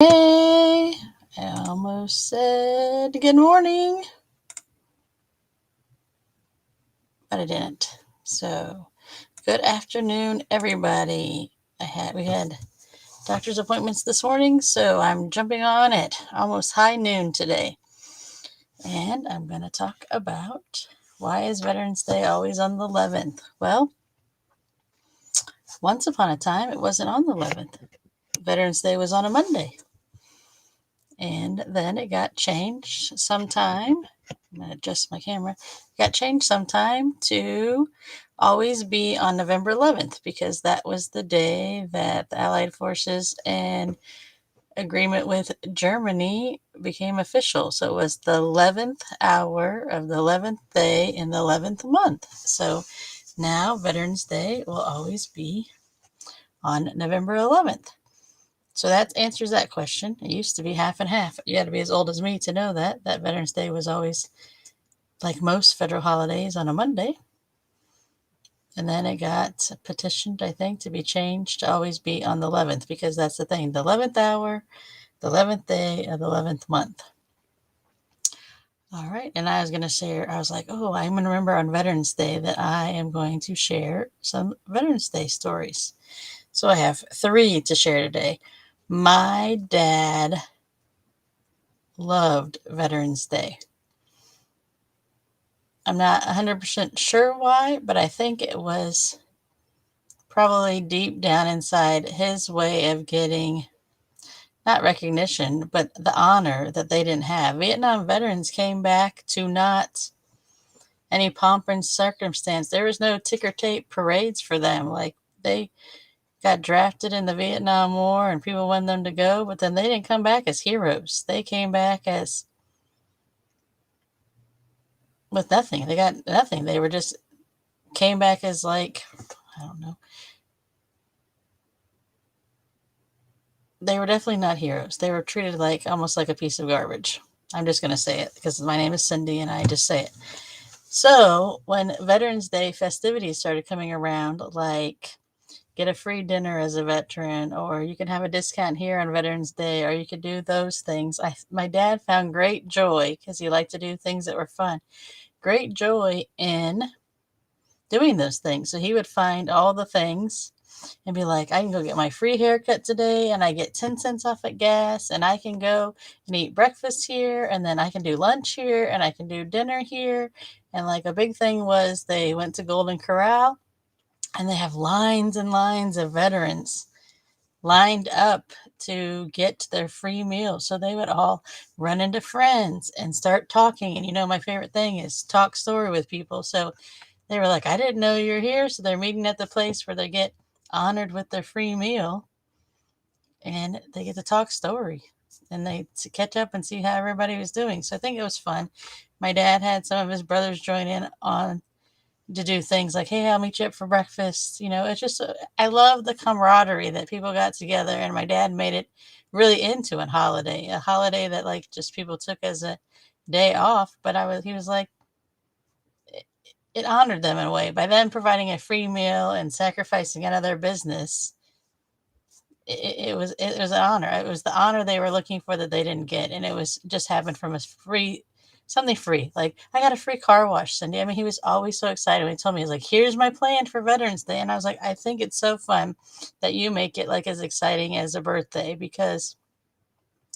Hey, I almost said good morning, but I didn't. So, good afternoon, everybody. We had doctor's appointments this morning, so I'm jumping on at almost high noon today, and I'm going to talk about why is Veterans Day always on the 11th. Well, once upon a time, it wasn't on the 11th. Veterans Day was on a Monday. And then it got changed sometime. I'm going to adjust my camera. It got changed sometime to always be on November 11th because that was the day that the Allied forces and agreement with Germany became official. So it was the 11th hour of the 11th day in the 11th month. So now Veterans Day will always be on November 11th. So that answers that question. It used to be half and half. You had to be as old as me to know that Veterans Day was always, like most federal holidays, on a Monday. And then it got petitioned, I think, to be changed to always be on the 11th because that's the thing. The 11th hour, the 11th day of the 11th month. All right. And I was going to share, I was like, oh, I'm going to remember on Veterans Day that I am going to share some Veterans Day stories. So I have 3 to share today. My dad loved Veterans Day. I'm not 100% sure why, but I think it was probably deep down inside his way of getting not recognition, but the honor that they didn't have. Vietnam veterans came back to not any pomp and circumstance. There was no ticker tape parades for them. Like they got drafted in the Vietnam War and people wanted them to go, but then they didn't come back as heroes. They came back as with nothing. They got nothing. They were just came back as like, I don't know. They were definitely not heroes. They were treated like almost like a piece of garbage. I'm just going to say it because my name is Cindy and I just say it. So when Veterans Day festivities started coming around, like get a free dinner as a veteran, or you can have a discount here on Veterans Day, or you could do those things. My dad found great joy because he liked to do things that were fun. Great joy in doing those things. So he would find all the things and be like, I can go get my free haircut today and I get 10 cents off at gas and I can go and eat breakfast here and then I can do lunch here and I can do dinner here. And like a big thing was they went to Golden Corral and they have lines and lines of veterans lined up to get their free meal. So they would all run into friends and start talking. And you know, my favorite thing is talk story with people. So they were like, I didn't know you're here. So they're meeting at the place where they get honored with their free meal and they get to talk story and they to catch up and see how everybody was doing. So I think it was fun. My dad had some of his brothers join in on to do things like, hey, I'll meet you up for breakfast. You know, it's just, I love the camaraderie that people got together. And my dad made it really into a holiday that like just people took as a day off. But he was like, it honored them in a way by them providing a free meal and sacrificing out of their business. It was an honor. It was the honor they were looking for that they didn't get, and it was just happened from a free something free. Like I got a free car wash Sunday. I mean, he was always so excited when he told me he's like, "Here's my plan for Veterans Day," and I was like, "I think it's so fun that you make it like as exciting as a birthday because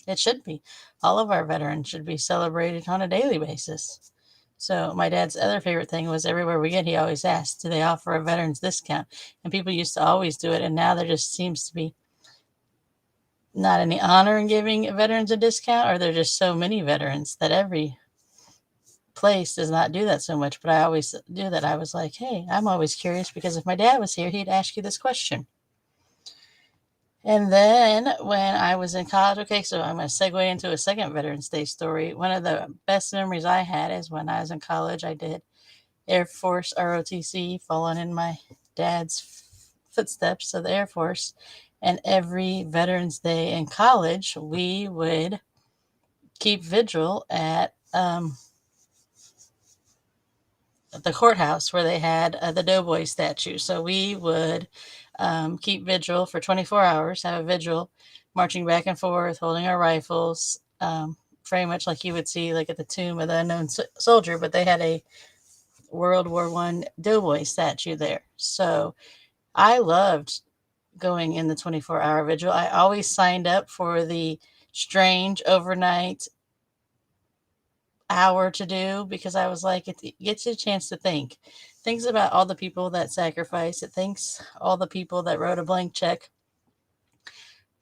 it should be. All of our veterans should be celebrated on a daily basis." So my dad's other favorite thing was everywhere we get, he always asked, "Do they offer a veterans discount?" And people used to always do it, and now there just seems to be not any honor in giving veterans a discount, or there are just so many veterans that every place does not do that so much. But I always do that. I was like, hey, I'm always curious because if my dad was here, he'd ask you this question. And then when I was in college, okay, so I'm going to segue into a second Veterans Day story. One of the best memories I had is when I was in college, I did Air Force ROTC, following in my dad's footsteps of the Air Force. And every Veterans Day in college, we would keep vigil at the courthouse where they had the Doughboy statue. So we would keep vigil for 24 hours, have a vigil marching back and forth, holding our rifles, very much like you would see like at the Tomb of the Unknown Soldier, but they had a World War I doughboy statue there. So I loved going in the 24-hour vigil. I always signed up for the strange overnight hour to do because I was like, it gets you a chance to think. Thinks about all the people that sacrificed. It thinks all the people that wrote a blank check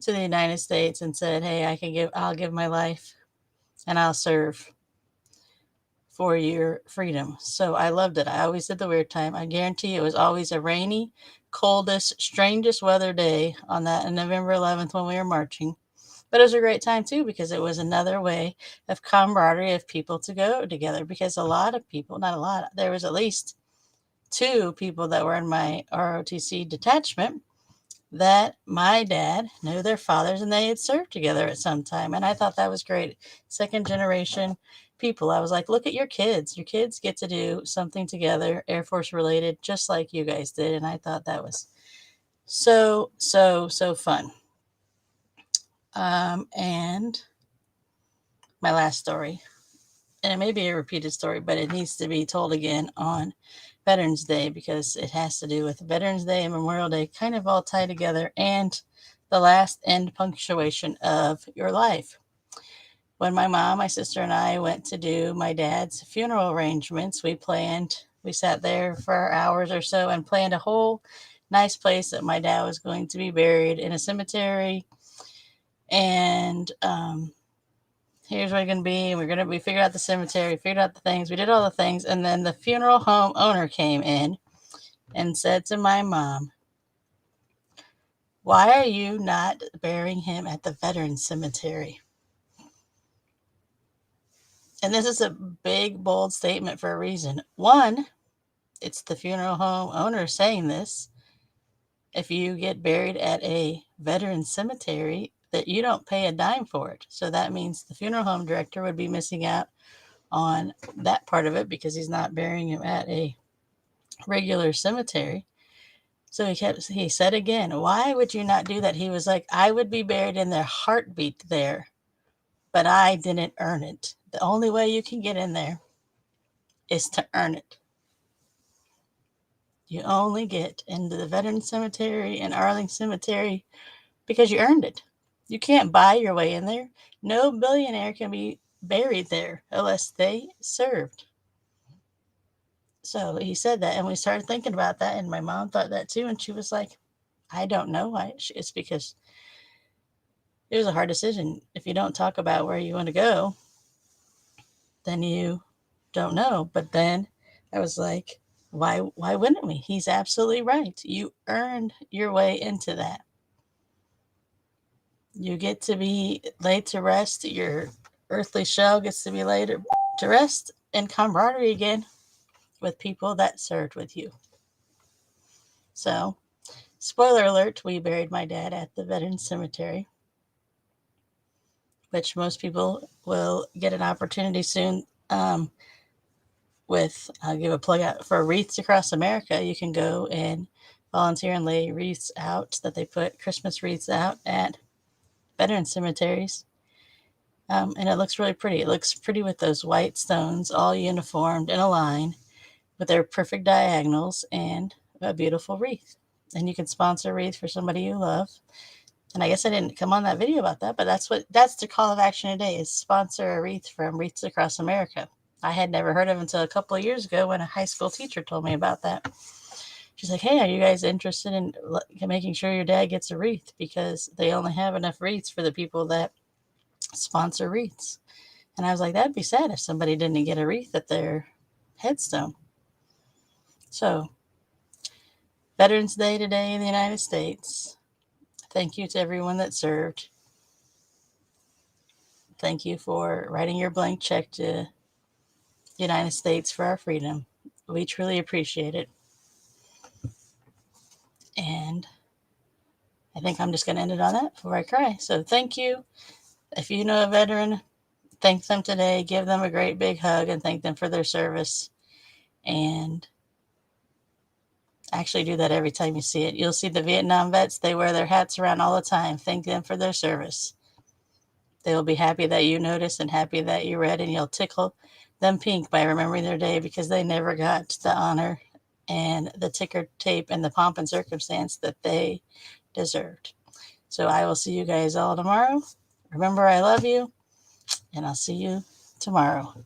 to the United States and said, "Hey, I'll give my life and I'll serve for your freedom." So I loved it. I always did the weird time. I guarantee it was always a rainy, coldest, strangest weather day on that November 11th when we were marching. But it was a great time too because it was another way of camaraderie of people to go together. Because a lot of people, not a lot, there was at least 2 people that were in my ROTC detachment that my dad knew their fathers and they had served together at some time. And I thought that was great. Second generation people. I was like, look at your kids. Your kids get to do something together, Air Force related, just like you guys did. And I thought that was so, so, so fun. And my last story, and it may be a repeated story, but it needs to be told again on Veterans Day because it has to do with Veterans Day and Memorial Day kind of all tie together and the last end punctuation of your life. When my mom, my sister, and I went to do my dad's funeral arrangements, we sat there for hours or so and planned a whole nice place that my dad was going to be buried in a cemetery. And here's where we're going to be. We figured out the cemetery, figured out the things. We did all the things. And then the funeral home owner came in and said to my mom, "Why are you not burying him at the Veterans Cemetery?" And this is a big, bold statement for a reason. One, it's the funeral home owner saying this. If you get buried at a veteran cemetery, that you don't pay a dime for it. So that means the funeral home director would be missing out on that part of it because he's not burying him at a regular cemetery. So he said again, "Why would you not do that?" He was like, "I would be buried in their heartbeat there, but I didn't earn it. The only way you can get in there is to earn it. You only get into the Veterans Cemetery and Arlington Cemetery because you earned it. You can't buy your way in there. No billionaire can be buried there unless they served." So he said that, and we started thinking about that, and my mom thought that too, and she was like, "I don't know why." It's because it was a hard decision. If you don't talk about where you want to go, then you don't know. But then I was like, why wouldn't we? He's absolutely right. You earned your way into that. You get to be laid to rest. Your earthly shell gets to be laid to rest in camaraderie again with people that served with you. So, spoiler alert, we buried my dad at the Veterans Cemetery, which most people will get an opportunity soon. I'll give a plug out for Wreaths Across America. You can go and volunteer and lay wreaths out that they put Christmas wreaths out at veteran cemeteries. And it looks really pretty. It looks pretty with those white stones all uniformed in a line with their perfect diagonals and a beautiful wreath. And you can sponsor a wreath for somebody you love. And I guess I didn't come on that video about that, but that's the call of action today is sponsor a wreath from Wreaths Across America. I had never heard of it until a couple of years ago when a high school teacher told me about that. She's like, "Hey, are you guys interested in making sure your dad gets a wreath? Because they only have enough wreaths for the people that sponsor wreaths." And I was like, that'd be sad if somebody didn't get a wreath at their headstone. So, Veterans Day today in the United States. Thank you to everyone that served. Thank you for writing your blank check to the United States for our freedom. We truly appreciate it. And I think I'm just going to end it on that before I cry. So thank you. If you know a veteran, thank them today. Give them a great big hug and thank them for their service. And Actually, do that every time you see it. You'll see the Vietnam vets. They wear their hats around all the time. Thank them for their service. They will be happy that you noticed and happy that you read, and you'll tickle them pink by remembering their day because they never got the honor and the ticker tape and the pomp and circumstance that they deserved. So I will see you guys all tomorrow. Remember, I love you, and I'll see you tomorrow.